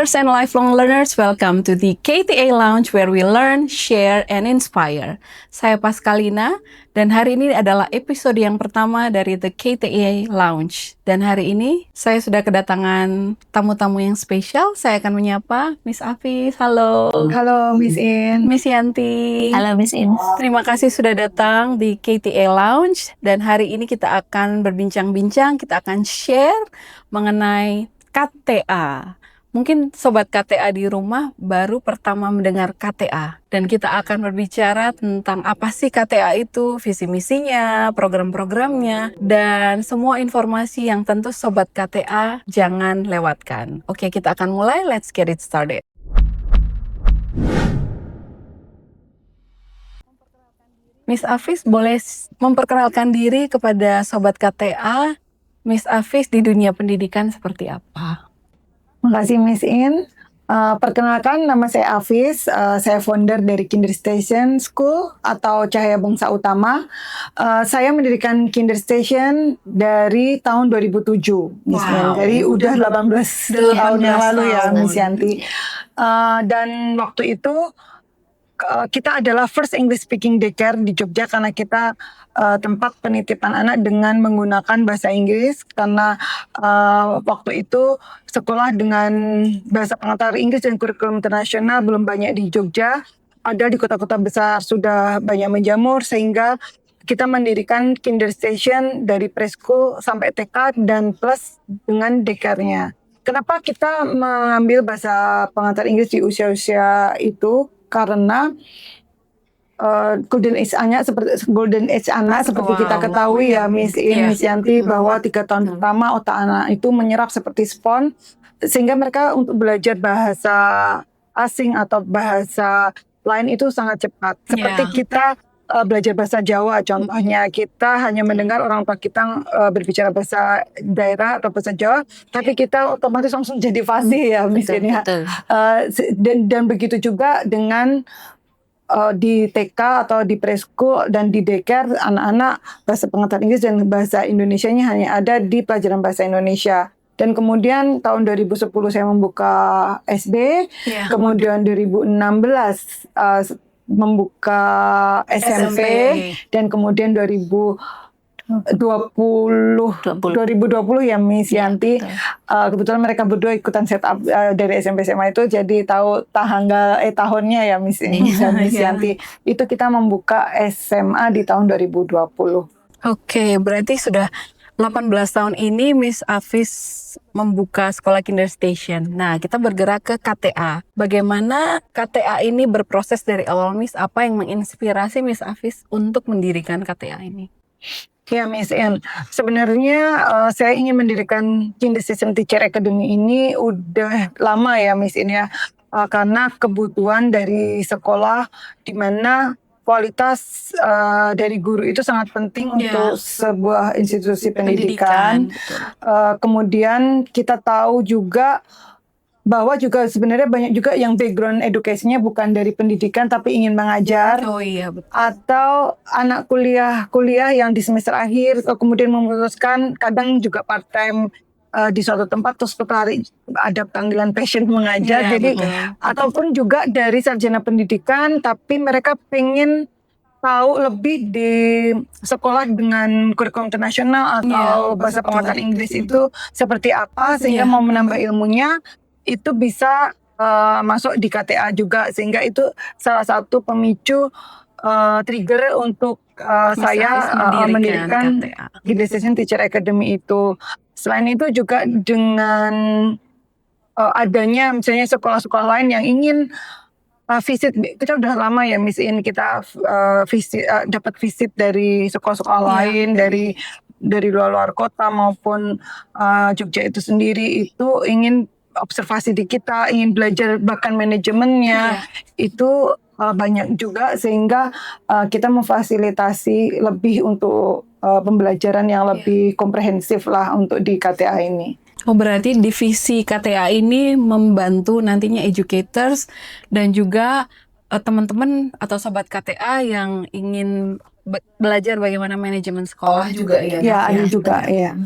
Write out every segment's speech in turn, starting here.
educators and lifelong learners, welcome to the KTA Lounge where we learn, share, and inspire. Saya Pascalina, dan hari ini adalah episode yang pertama dari The KTA Lounge. Dan hari ini saya sudah kedatangan tamu-tamu yang spesial. Saya akan menyapa Miss Afis. Halo. Halo Miss In. Miss Yanti. Halo Miss In. Terima kasih sudah datang di KTA Lounge. Dan hari ini kita akan berbincang-bincang, kita akan share mengenai KTA. Mungkin sobat KTA di rumah baru pertama mendengar KTA. Dan kita akan berbicara tentang apa sih KTA itu, visi misinya, program-programnya, dan semua informasi yang tentu sobat KTA jangan lewatkan. Oke, kita akan mulai. Let's get it started. Miss Afis boleh memperkenalkan diri kepada sobat KTA. Miss Afis di dunia pendidikan seperti apa? Makasih Miss In. Perkenalkan, nama saya Afis. Saya founder dari Kinder Station School atau Cahaya Bangsa Utama. Saya mendirikan Kinder Station dari tahun 2007, Miss In. Jadi udah 18 tahun yang lalu ya, Miss Yanti. Dan waktu itu kita adalah first English speaking daycare di Jogja karena kita tempat penitipan anak dengan menggunakan bahasa Inggris karena waktu itu sekolah dengan bahasa pengantar Inggris dan kurikulum internasional belum banyak di Jogja. Ada di kota-kota besar sudah banyak menjamur sehingga kita mendirikan Kinder Station dari preschool sampai TK dan plus dengan daycare-nya. Kenapa kita mengambil bahasa pengantar Inggris di usia-usia itu? Karena golden age anak seperti kita ketahui ya Miss In, Miss Yanti, bahwa 3 tahun pertama otak anak itu menyerap seperti spons sehingga mereka untuk belajar bahasa asing atau bahasa lain itu sangat cepat. Seperti kita belajar bahasa Jawa contohnya, kita hanya mendengar orang tua kita berbicara bahasa daerah atau bahasa Jawa, tapi kita otomatis langsung jadi fasih ya misalnya. Dan begitu juga dengan di TK atau di preschool dan di daycare, anak-anak bahasa pengantar Inggris dan bahasa Indonesianya hanya ada di pelajaran bahasa Indonesia. Dan kemudian tahun 2010 saya membuka SD, kemudian 2016 membuka SMP. Dan kemudian 2020 ya Miss Yanti. Kebetulan mereka berdua ikutan setup dari SMP SMA itu, jadi tahu tahunnya ya Miss Yanti. Itu kita membuka SMA di tahun 2020. Oke, berarti sudah 18 tahun ini Miss Afis membuka sekolah Kinder Station. Nah, kita bergerak ke KTA. Bagaimana KTA ini berproses dari awal, Miss? Apa yang menginspirasi Miss Afis untuk mendirikan KTA ini? Ya Miss In, sebenarnya saya ingin mendirikan Kinder Station Teacher Academy ini udah lama ya Miss In ya. Karena kebutuhan dari sekolah di mana kualitas dari guru itu sangat penting untuk sebuah institusi pendidikan. Kemudian kita tahu juga bahwa juga sebenarnya banyak juga yang background education-nya bukan dari pendidikan tapi ingin mengajar. Betul. Atau anak kuliah yang di semester akhir kemudian memutuskan kadang juga part time di suatu tempat terus tertarik ada panggilan passion mengajar. Jadi ataupun juga dari sarjana pendidikan tapi mereka pengen tahu lebih di sekolah dengan kurikulum internasional atau bahasa pengantar Inggris itu seperti apa sehingga mau menambah ilmunya itu bisa masuk di KTA juga, sehingga itu salah satu pemicu trigger untuk saya mendirikan Kinder Station Teacher Academy itu. Selain itu juga dengan adanya misalnya sekolah-sekolah lain yang ingin visit, kita udah lama ya Miss In kita dapat visit dari sekolah-sekolah lain dari luar kota maupun Jogja itu sendiri, itu ingin observasi di kita, ingin belajar bahkan manajemennya itu banyak juga, sehingga kita memfasilitasi lebih untuk pembelajaran yang lebih komprehensif lah untuk di KTA ini. Oh, berarti divisi KTA ini membantu nantinya educators dan juga teman-teman atau sobat KTA yang ingin belajar bagaimana manajemen sekolah juga ya? Ya, ada juga ya.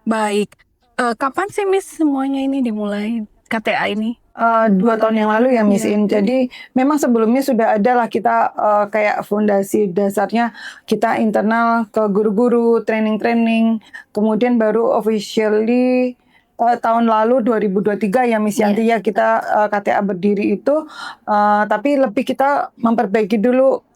Baik. Kapan sih Miss semuanya ini dimulai KTA ini? 2 tahun yang lalu ya Miss In. Jadi memang sebelumnya sudah ada lah kita kayak fondasi dasarnya kita internal ke guru-guru, training-training. Kemudian baru officially tahun lalu 2023 ya Miss Yanti ya kita KTA berdiri itu. Tapi lebih kita memperbaiki dulu.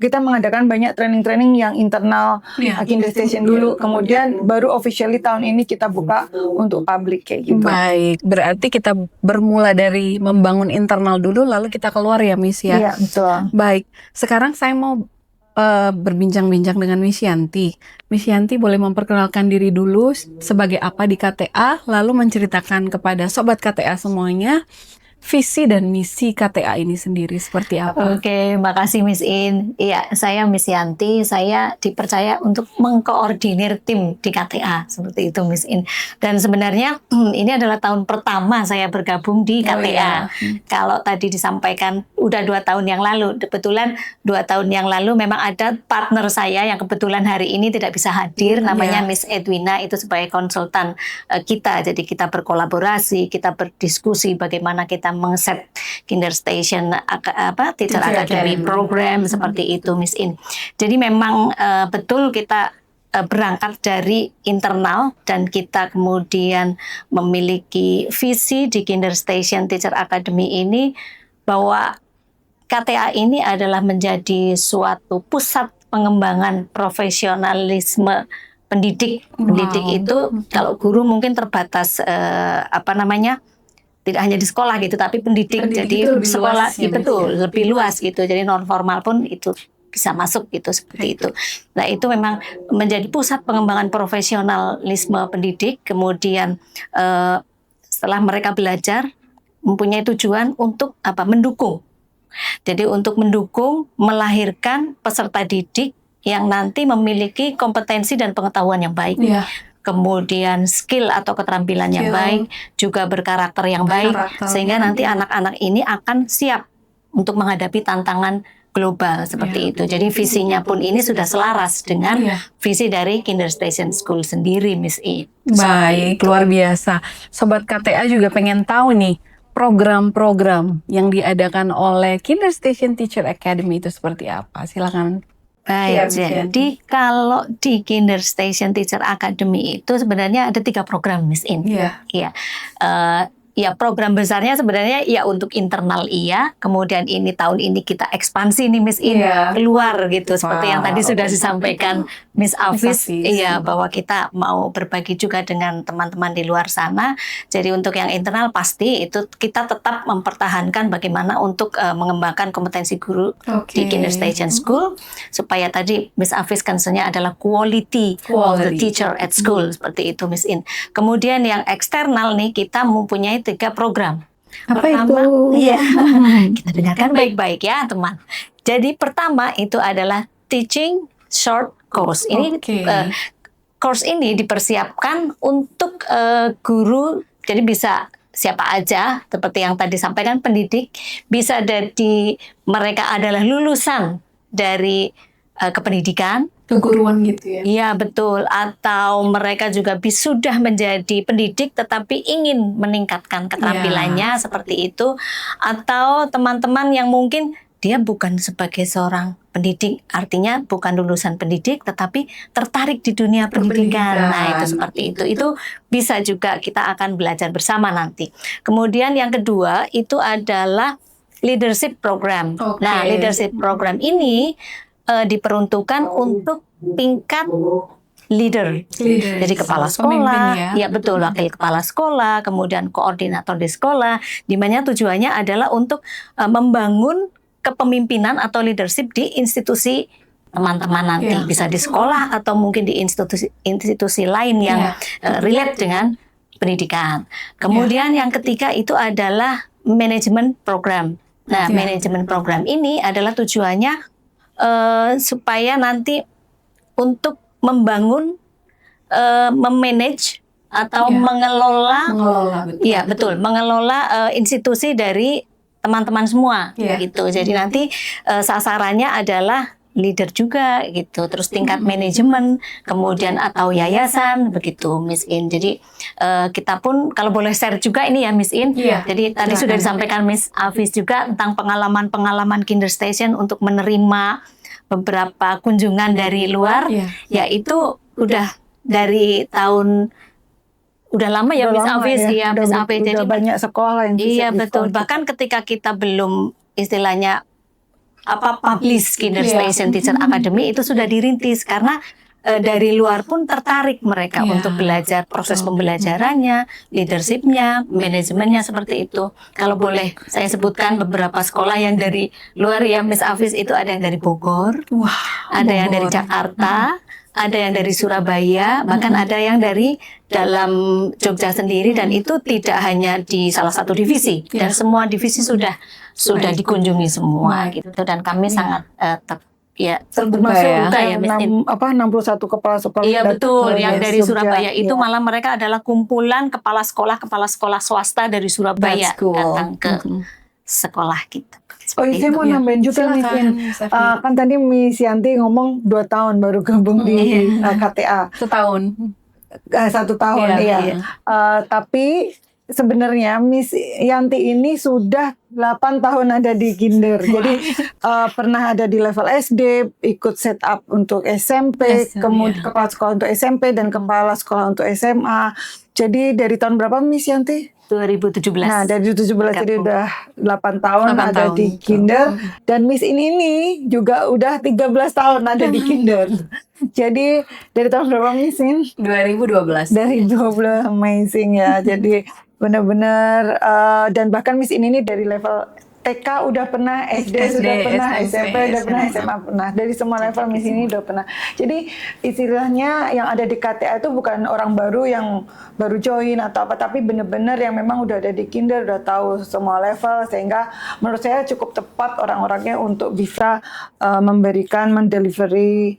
Kita mengadakan banyak training-training yang internal Kinder Station dulu, kemudian baru officially tahun ini kita buka untuk publik kayak gitu. Baik, berarti kita bermula dari membangun internal dulu, lalu kita keluar ya Miss ya. Iya betul. Baik, sekarang saya mau berbincang-bincang dengan Miss Yanti. Miss Yanti boleh memperkenalkan diri dulu sebagai apa di KTA, lalu menceritakan kepada sobat KTA semuanya visi dan misi KTA ini sendiri seperti apa? Oke, makasih Miss In. Iya, saya Miss Yanti. Saya dipercaya untuk mengkoordinir tim di KTA seperti itu Miss In. Dan sebenarnya ini adalah tahun pertama saya bergabung di KTA. Kalau tadi disampaikan udah 2 tahun yang lalu, kebetulan 2 tahun yang lalu memang ada partner saya yang kebetulan hari ini tidak bisa hadir, namanya Miss Edwina, itu sebagai konsultan kita. Jadi kita berkolaborasi, kita berdiskusi bagaimana kita mengset Kinder Station Teacher Academy program seperti itu Miss In. Jadi memang betul kita berangkat dari internal dan kita kemudian memiliki visi di Kinder Station Teacher Academy ini bahwa KTA ini adalah menjadi suatu pusat pengembangan profesionalisme pendidik. Pendidik itu kalau guru mungkin terbatas tidak hanya di sekolah gitu, tapi pendidik jadi sekolah ya, betul lebih luas gitu. Jadi non formal pun itu bisa masuk gitu seperti itu. Nah itu memang menjadi pusat pengembangan profesionalisme pendidik. Kemudian setelah mereka belajar mempunyai tujuan untuk mendukung. Jadi untuk mendukung melahirkan peserta didik yang nanti memiliki kompetensi dan pengetahuan yang baik. Kemudian skill atau keterampilan yang baik, juga berkarakter yang baik, sehingga nanti anak-anak ini akan siap untuk menghadapi tantangan global seperti itu. Jadi visinya pun ini sudah selaras dengan visi dari Kinder Station School sendiri, Miss E. Baik, luar biasa. Sobat KTA juga pengen tahu nih, program-program yang diadakan oleh Kinder Station Teacher Academy itu seperti apa? Silakan. Baik, jadi kalau di Kinder Station Teacher Academy itu sebenarnya ada 3 program Miss In. Ya program besarnya sebenarnya ya untuk internal kemudian ini tahun ini kita ekspansi nih Miss In keluar gitu seperti yang tadi sudah disampaikan Miss Afis, bahwa kita mau berbagi juga dengan teman-teman di luar sana. Jadi untuk yang internal pasti itu kita tetap mempertahankan bagaimana untuk mengembangkan kompetensi guru di Kinder Station School supaya tadi Miss Afis concernnya adalah quality of the teacher at school seperti itu Miss In. Kemudian yang eksternal nih kita mempunyai 3 program. Pertama, kita dengarkan baik-baik ya teman. Jadi pertama itu adalah teaching short course. Ini course ini dipersiapkan untuk guru, jadi bisa siapa aja seperti yang tadi sampaikan pendidik, bisa dari mereka adalah lulusan dari kependidikan, keguruan gitu ya. Iya betul, atau mereka juga sudah menjadi pendidik tetapi ingin meningkatkan keterampilannya seperti itu, atau teman-teman yang mungkin dia bukan sebagai seorang pendidik, artinya bukan lulusan pendidik tetapi tertarik di dunia pendidikan. Nah itu seperti itu. Itu bisa juga kita akan belajar bersama nanti. Kemudian yang kedua itu adalah leadership program. Nah leadership program ini diperuntukkan untuk tingkat leader. Jadi kepala sekolah, ya betul, wakil kepala sekolah, kemudian koordinator di sekolah, di mana tujuannya adalah untuk membangun kepemimpinan atau leadership di institusi teman-teman nanti, bisa di sekolah atau mungkin di institusi lain yang relate dengan pendidikan. Kemudian yang ketiga itu adalah manajemen program. Nah, manajemen program ini adalah tujuannya supaya nanti untuk membangun, memanage atau mengelola institusi dari teman-teman semua gitu. Jadi nanti sasarannya adalah leader juga gitu, terus tingkat manajemen, kemudian atau yayasan begitu Miss In. Jadi kita pun kalau boleh share juga ini ya Miss In. Iya, Jadi tadi sudah disampaikan Miss Afis juga tentang pengalaman-pengalaman Kinder Station untuk menerima beberapa kunjungan dari luar, yaitu udah dari tahun udah lama ya Miss Afis ya Miss Afis. Jadi banyak sekolah yang iya betul. Bahkan ketika kita belum istilahnya publish Kinder Station Teacher Academy itu sudah dirintis karena dari luar pun tertarik mereka untuk belajar proses pembelajarannya, leadershipnya, manajemennya seperti itu. Kalau boleh saya sebutkan beberapa sekolah yang dari luar ya Miss Afis, itu ada yang dari Bogor, ada yang dari Jakarta, ada yang dari Surabaya, bahkan ada yang dari dalam Jogja sendiri, dan itu tidak hanya di salah satu divisi, dan semua divisi sudah dikunjungi semua gitu, dan kami sangat termasuk ya 61 kepala sekolah. Iya betul, yang dari Surabaya itu malah mereka adalah kumpulan kepala sekolah swasta dari Surabaya datang ke sekolah kita. Saya mau nambahin juga nih, kan tadi Miss Yanti ngomong 2 tahun baru gabung di KTA. 1 tahun. 1 tahun, iya. Tapi sebenarnya Miss Yanti ini sudah 8 tahun ada di Kinder. Jadi pernah ada di level SD, ikut setup untuk SMP, kemudian kepala sekolah untuk SMP dan kepala sekolah untuk SMA. Jadi dari tahun berapa Miss Yanti? 2017. Nah, dari 2017 jadi udah 8 tahun ada di Kinder. Dan Miss ini juga udah 13 tahun ada di Kinder. Jadi dari tahun berapa Miss ini? 2012. Dari 12, amazing ya. Jadi benar-benar dan bahkan Miss ini dari level TK udah pernah, SD sudah pernah, SMP udah pernah, SMA pernah. Dari semua level Miss ini udah pernah. Jadi istilahnya yang ada di KTA itu bukan orang baru yang baru join atau apa, tapi benar-benar yang memang udah ada di Kinder, udah tahu semua level, sehingga menurut saya cukup tepat orang-orangnya untuk bisa mendelivery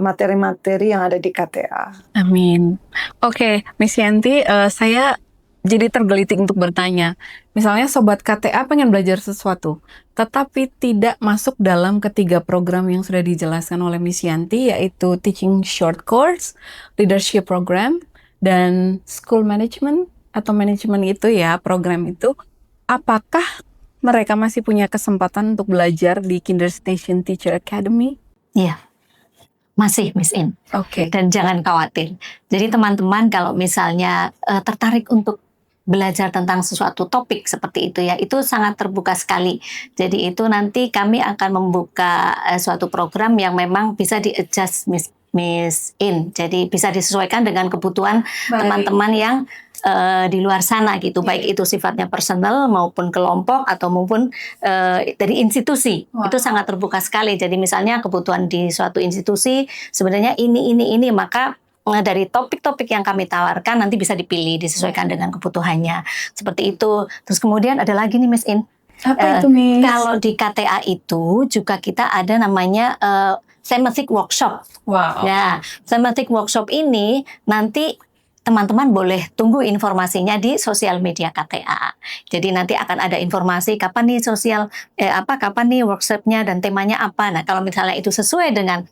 materi-materi yang ada di KTA. Amin. Oke, Miss Yanti, saya jadi tergelitik untuk bertanya. Misalnya Sobat KTA pengen belajar sesuatu, tetapi tidak masuk dalam ketiga program yang sudah dijelaskan oleh Miss Yanti, yaitu Teaching Short Course, Leadership Program, dan School Management atau manajemen itu ya, program itu. Apakah mereka masih punya kesempatan untuk belajar di Kinder Station Teacher Academy? Iya. Masih Miss In. Oke. Dan jangan khawatir. Jadi teman-teman kalau misalnya tertarik untuk belajar tentang sesuatu topik seperti itu ya, itu sangat terbuka sekali. Jadi itu nanti kami akan membuka suatu program yang memang bisa di-adjust Miss In. Jadi bisa disesuaikan dengan kebutuhan teman-teman yang di luar sana gitu, baik itu sifatnya personal maupun kelompok atau maupun dari institusi. Itu sangat terbuka sekali. Jadi misalnya kebutuhan di suatu institusi sebenarnya ini, maka dari topik-topik yang kami tawarkan nanti bisa dipilih, disesuaikan dengan kebutuhannya. Seperti itu. Terus kemudian ada lagi nih Miss In. Apa itu Miss? Kalau di KTA itu juga kita ada namanya thematic workshop. Wow. Ya, thematic workshop ini nanti teman-teman boleh tunggu informasinya di sosial media KTA. Jadi nanti akan ada informasi kapan nih kapan nih workshopnya dan temanya apa. Nah, kalau misalnya itu sesuai dengan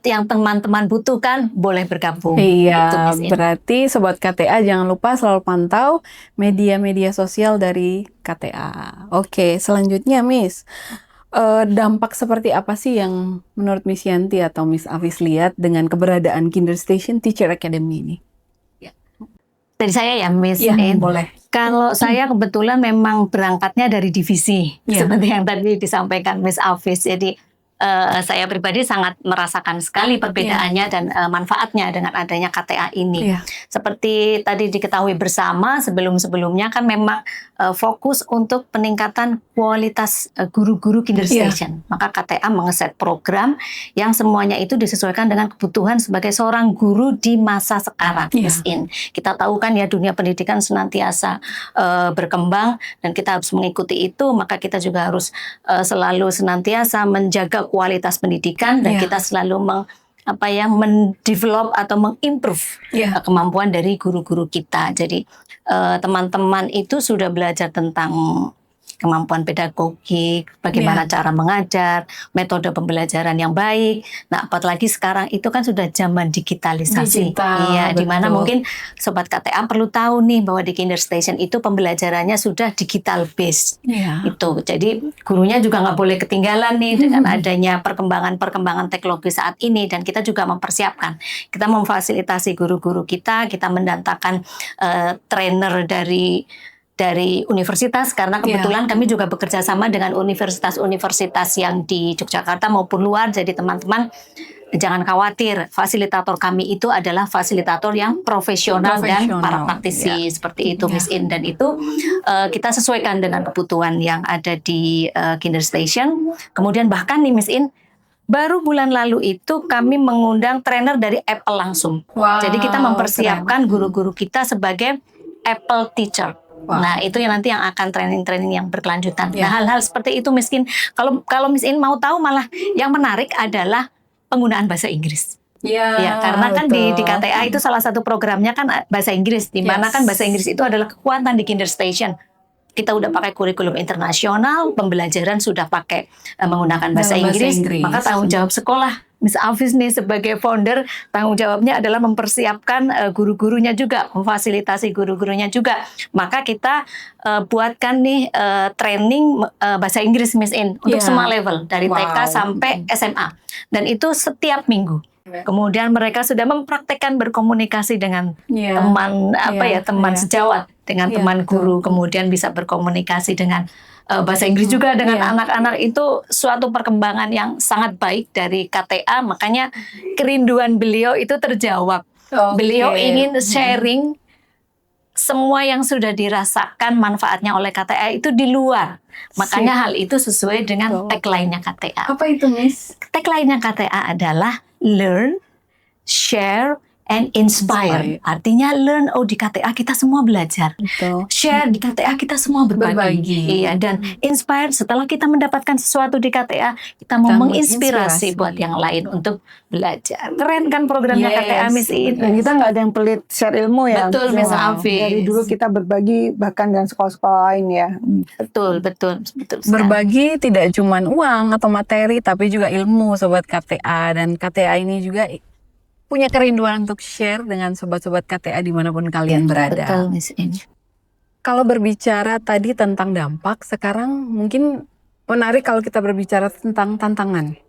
yang teman-teman butuhkan, boleh bergabung. Iya, berarti Sobat KTA jangan lupa selalu pantau media-media sosial dari KTA. Oke, selanjutnya Miss, dampak seperti apa sih yang menurut Miss Yanti atau Miss Afis lihat dengan keberadaan Kinder Station Teacher Academy ini? Dari saya ya Miss In. Boleh. Kalau saya kebetulan memang berangkatnya dari divisi, seperti yang tadi disampaikan Miss Afis. Jadi saya pribadi sangat merasakan sekali perbedaannya dan manfaatnya dengan adanya KTA ini. Seperti tadi diketahui bersama, sebelum-sebelumnya kan memang fokus untuk peningkatan kualitas guru-guru Kinder Station. Maka KTA mengeset program yang semuanya itu disesuaikan dengan kebutuhan sebagai seorang guru di masa sekarang. Miss In. Kita tahu kan ya dunia pendidikan senantiasa berkembang dan kita harus mengikuti itu, maka kita juga harus selalu senantiasa menjaga kualitas pendidikan dan kita selalu mendevelop atau mengimprove kemampuan dari guru-guru kita. Jadi teman-teman itu sudah belajar tentang kemampuan pedagogik, bagaimana cara mengajar, metode pembelajaran yang baik. Nah, apalagi sekarang itu kan sudah zaman digitalisasi. Digital, Iya, di mana betul. mungkin sobat KTA perlu tahu nih bahwa di Kinderstation itu pembelajarannya sudah digital based. Iya. Itu. Jadi gurunya juga nggak boleh ketinggalan nih dengan adanya perkembangan teknologi saat ini, dan kita juga mempersiapkan. Kita memfasilitasi guru-guru kita mendatangkan trainer dari universitas, karena kebetulan kami juga bekerja sama dengan universitas-universitas yang di Yogyakarta maupun luar. Jadi teman-teman jangan khawatir, fasilitator kami itu adalah fasilitator yang profesional dan para praktisi seperti itu, Miss In. Dan itu kita sesuaikan dengan kebutuhan yang ada di Kinderstation. Kemudian bahkan nih Miss In, baru bulan lalu itu kami mengundang trainer dari Apple langsung. Wow, Jadi kita mempersiapkan guru-guru kita sebagai Apple teacher. Wow. Nah, itu yang nanti yang akan training-training yang berkelanjutan. Nah, hal-hal seperti itu Miss In. Kalau Miss In mau tahu, malah yang menarik adalah penggunaan bahasa Inggris. Ya, karena kan di KTA itu salah satu programnya kan bahasa Inggris, di mana kan bahasa Inggris itu adalah kekuatan di Kinderstation. Kita udah pakai kurikulum internasional, pembelajaran sudah pakai menggunakan bahasa Inggris, maka tanggung jawab sekolah Miss Afis nih sebagai founder, tanggung jawabnya adalah mempersiapkan guru-gurunya juga, memfasilitasi guru-gurunya juga. Maka kita buatkan nih training bahasa Inggris Miss In untuk semua level dari TK sampai SMA, dan itu setiap minggu. Kemudian mereka sudah mempraktekkan berkomunikasi dengan teman teman sejawat, dengan teman guru, kemudian bisa berkomunikasi dengan bahasa Inggris juga dengan anak-anak. Itu suatu perkembangan yang sangat baik dari KTA, makanya kerinduan beliau itu terjawab. Beliau ingin sharing semua yang sudah dirasakan manfaatnya oleh KTA itu di luar. Makanya hal itu sesuai dengan tagline-nya KTA. Apa itu, Miss? Tagline-nya KTA adalah learn, share, and inspire. Artinya learn, di KTA kita semua belajar. Share, di KTA kita semua berbagi. Iya, dan inspire, setelah kita mendapatkan sesuatu di KTA, kita mau menginspirasi buat yang lain untuk belajar. Keren kan programnya KTA Miss In? Dan kita nggak ada yang pelit share ilmu ya. Betul, Miss Afis. Dari dulu kita berbagi bahkan dengan sekolah-sekolah lain ya. Betul. Berbagi tidak cuma uang atau materi, tapi juga ilmu sobat KTA. Dan KTA ini juga punya kerinduan untuk share dengan sobat-sobat KTA dimanapun kalian berada. Betul, Miss In. Kalau berbicara tadi tentang dampak, sekarang mungkin menarik kalau kita berbicara tentang tantangan.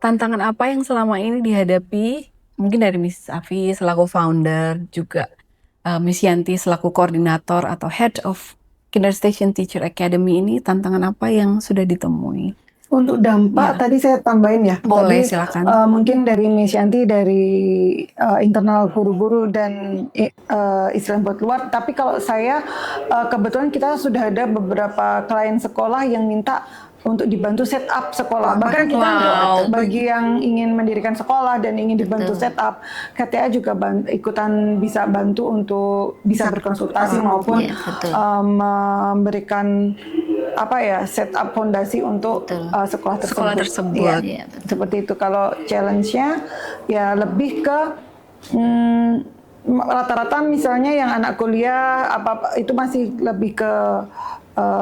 Tantangan apa yang selama ini dihadapi, mungkin dari Miss Afi selaku founder, juga Miss Yanti selaku koordinator atau head of Kinderstation Teacher Academy ini, tantangan apa yang sudah ditemui? Untuk dampak tadi saya tambahin ya. Boleh, tadi, silakan. Mungkin dari Miss Yanti, dari internal guru-guru dan Islam buat luar. Tapi kalau saya kebetulan kita sudah ada beberapa klien sekolah yang minta untuk dibantu set up sekolah. Bahkan kita bagi yang ingin mendirikan sekolah dan ingin dibantu set up, KTA juga ikutan bisa bantu untuk bisa berkonsultasi maupun memberikan set up fondasi untuk sekolah tersebut. Seperti itu. Kalau challenge-nya ya lebih ke rata-rata misalnya yang anak kuliah itu masih lebih ke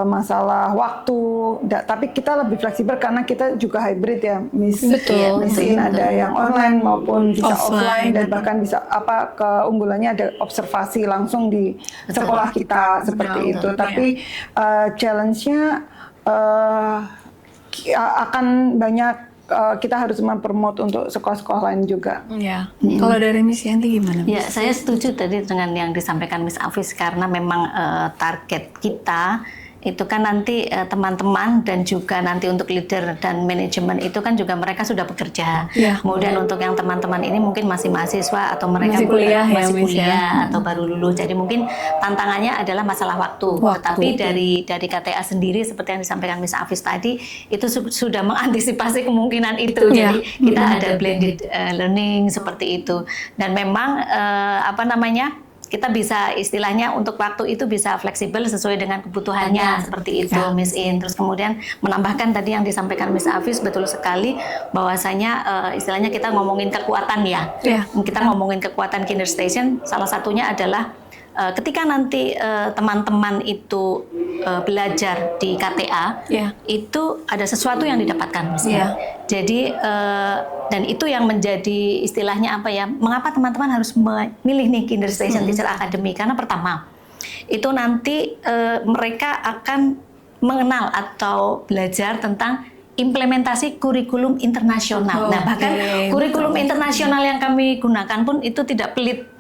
masalah waktu, tapi kita lebih fleksibel karena kita juga hybrid ya, Miss. Mungkin ada yang online maupun bisa offline, dan bahkan bisa keunggulannya ada observasi langsung di sekolah kita seperti itu. Tapi challenge-nya akan banyak. Kita harus mempromote untuk sekolah-sekolah lain juga. Kalau dari Miss Yanti gimana? Ya, saya setuju tadi dengan yang disampaikan Miss Afis, karena memang target kita itu kan nanti teman-teman dan juga nanti untuk leader dan manajemen itu kan juga mereka sudah bekerja. Kemudian untuk yang teman-teman ini mungkin masih mahasiswa atau mereka masih kuliah atau baru lulus. Jadi mungkin tantangannya adalah masalah waktu. Tapi dari KTA sendiri seperti yang disampaikan Miss Afis tadi itu sudah mengantisipasi kemungkinan itu. Jadi kita ada blended learning seperti itu. Dan memang kita bisa istilahnya untuk waktu itu bisa fleksibel sesuai dengan kebutuhannya seperti itu, Miss In. Terus kemudian menambahkan tadi yang disampaikan Miss Afis, betul sekali bahwasanya istilahnya kita ngomongin kekuatan ya. Kita ngomongin kekuatan Kinderstation, salah satunya adalah ketika nanti teman-teman itu belajar di KTA, itu ada sesuatu yang didapatkan, misalnya. Jadi dan itu yang menjadi istilahnya apa ya? Mengapa teman-teman harus memilih nih Kinderstation Teacher Academy? Karena pertama, itu nanti mereka akan mengenal atau belajar tentang implementasi kurikulum internasional. Nah, bahkan kurikulum internasional yang kami gunakan pun itu tidak pelit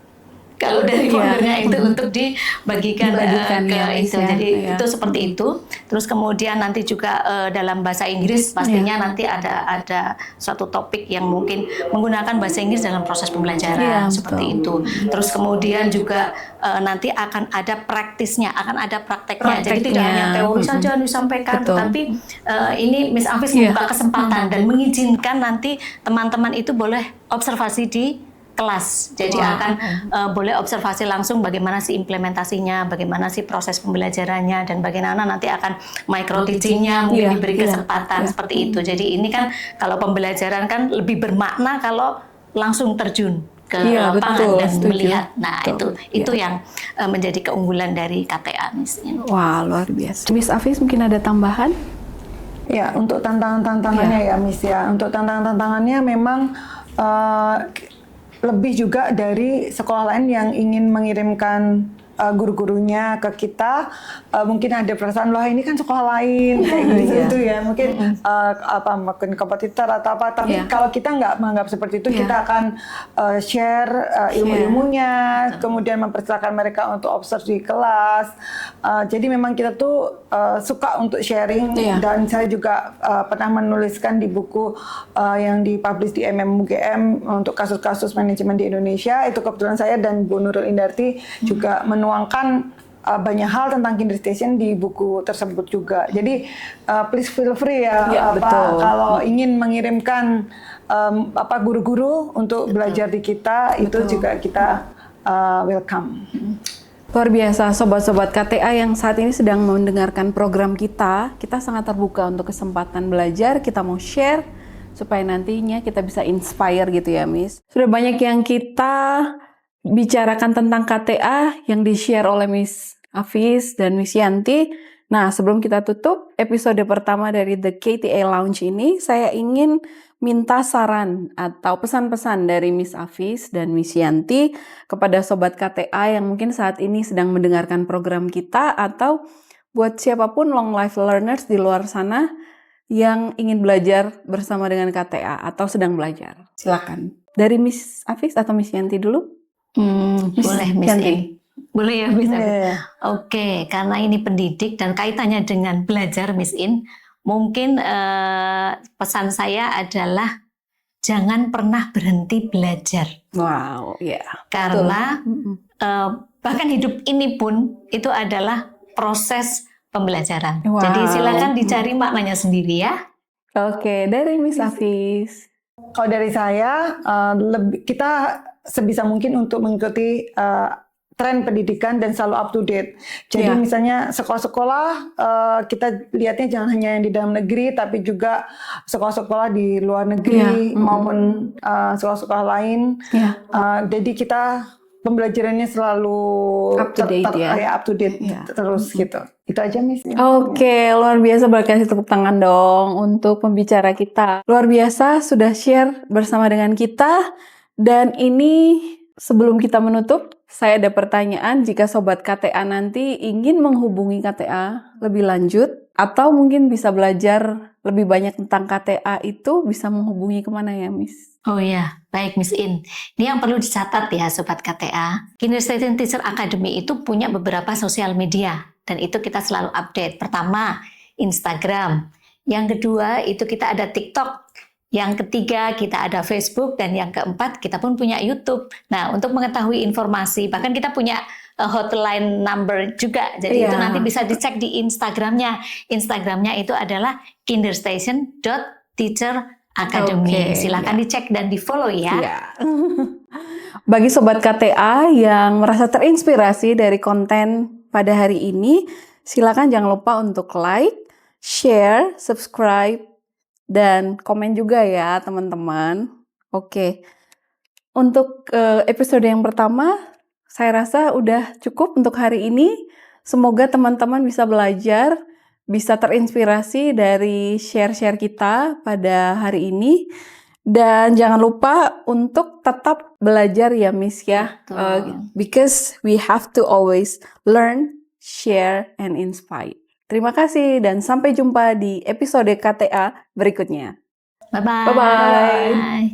kalau dari foundernya itu untuk dibagikan ke itu. Jadi itu seperti itu. Terus kemudian nanti juga dalam bahasa Inggris pastinya nanti ada suatu topik yang mungkin menggunakan bahasa Inggris dalam proses pembelajaran seperti itu. Terus kemudian juga nanti akan ada praktisnya, akan ada prakteknya. Jadi tidak hanya teori saja disampaikan, tetapi ini Miss Afis membuka kesempatan dan mengizinkan nanti teman-teman itu boleh observasi di kelas. Jadi akan boleh observasi langsung bagaimana sih implementasinya, bagaimana sih proses pembelajarannya, dan bagaimana nanti akan micro teachingnya mungkin diberi kesempatan seperti itu. Jadi ini kan kalau pembelajaran kan lebih bermakna kalau langsung terjun ke lapangan dan melihat. Nah, itu yang menjadi keunggulan dari KTA, Miss. Wah, luar biasa. Miss Afis mungkin ada tambahan? Ya, untuk tantangan-tantangannya ya, Miss ya. Untuk tantangan-tantangannya memang lebih juga dari sekolah lain yang ingin mengirimkan guru-gurunya ke kita, mungkin ada perasaan loh ini kan sekolah lain kayak gitu ya, mungkin mungkin kompetitor atau apa, tapi kalau kita nggak menganggap seperti itu, kita akan share ilmu-ilmunya, kemudian mempersilahkan mereka untuk observe di kelas. Jadi memang kita tuh suka untuk sharing, dan saya juga pernah menuliskan di buku yang dipublish di MMUGM untuk kasus-kasus manajemen di Indonesia. Itu kebetulan saya dan Bu Nurul Indarti juga menuangkan banyak hal tentang Kinderstation di buku tersebut juga. Jadi please feel free kalau ingin mengirimkan guru-guru untuk belajar di kita, itu juga kita welcome. Luar biasa, sobat-sobat KTA yang saat ini sedang mendengarkan program kita sangat terbuka untuk kesempatan belajar, kita mau share supaya nantinya kita bisa inspire gitu ya, Miss. Sudah banyak yang kita bicarakan tentang KTA yang di-share oleh Miss Afis dan Miss Yanti. Nah, sebelum kita tutup episode pertama dari The KTA Lounge ini, saya ingin minta saran atau pesan-pesan dari Miss Afis dan Miss Yanti kepada Sobat KTA yang mungkin saat ini sedang mendengarkan program kita, atau buat siapapun long life learners di luar sana yang ingin belajar bersama dengan KTA atau sedang belajar. Silakan. Dari Miss Afis atau Miss Yanti dulu? Boleh, Miss Yanti. Boleh ya, Miss. Oke, karena ini pendidik dan kaitannya dengan belajar, Miss In, mungkin pesan saya adalah jangan pernah berhenti belajar. Wow, ya. Karena bahkan hidup ini pun itu adalah proses pembelajaran. Jadi silakan dicari maknanya sendiri ya. Oke, dari Miss Afis. Kalau dari saya, kita sebisa mungkin untuk mengikuti tren pendidikan dan selalu up to date. Jadi misalnya sekolah-sekolah, kita lihatnya jangan hanya yang di dalam negeri, tapi juga sekolah-sekolah di luar negeri maupun sekolah-sekolah lain. Jadi kita pembelajarannya selalu up to date, terus gitu. Itu aja, Miss. Oke, luar biasa, boleh kasih tepuk tangan dong untuk pembicara kita. Luar biasa sudah share bersama dengan kita. Dan ini sebelum kita menutup, saya ada pertanyaan. Jika Sobat KTA nanti ingin menghubungi KTA lebih lanjut, atau mungkin bisa belajar lebih banyak tentang KTA, itu bisa menghubungi kemana ya, Miss? Oh ya, baik Miss In. Ini yang perlu dicatat ya Sobat KTA. Kinderstation Teacher Academy itu punya beberapa sosial media, dan itu kita selalu update. Pertama, Instagram. Yang kedua, itu kita ada TikTok. Yang ketiga, kita ada Facebook. Dan yang keempat, kita pun punya YouTube. Nah, untuk mengetahui informasi, bahkan kita punya hotline number juga. Jadi itu nanti bisa dicek di Instagramnya. Instagramnya itu adalah kinderstation.teacheracademy. Silakan dicek dan di-follow ya. Bagi Sobat KTA yang merasa terinspirasi dari konten pada hari ini, silakan jangan lupa untuk like, share, subscribe, dan komen juga ya teman-teman. Oke, untuk episode yang pertama Saya rasa udah cukup untuk hari ini. Semoga teman-teman bisa belajar, bisa terinspirasi dari share-share kita pada hari ini. Dan jangan lupa untuk tetap belajar ya Miss ya. Betul. Because we have to always learn, share, and inspire. Terima kasih dan sampai jumpa di episode KTA berikutnya. Bye-bye. Bye-bye. Bye.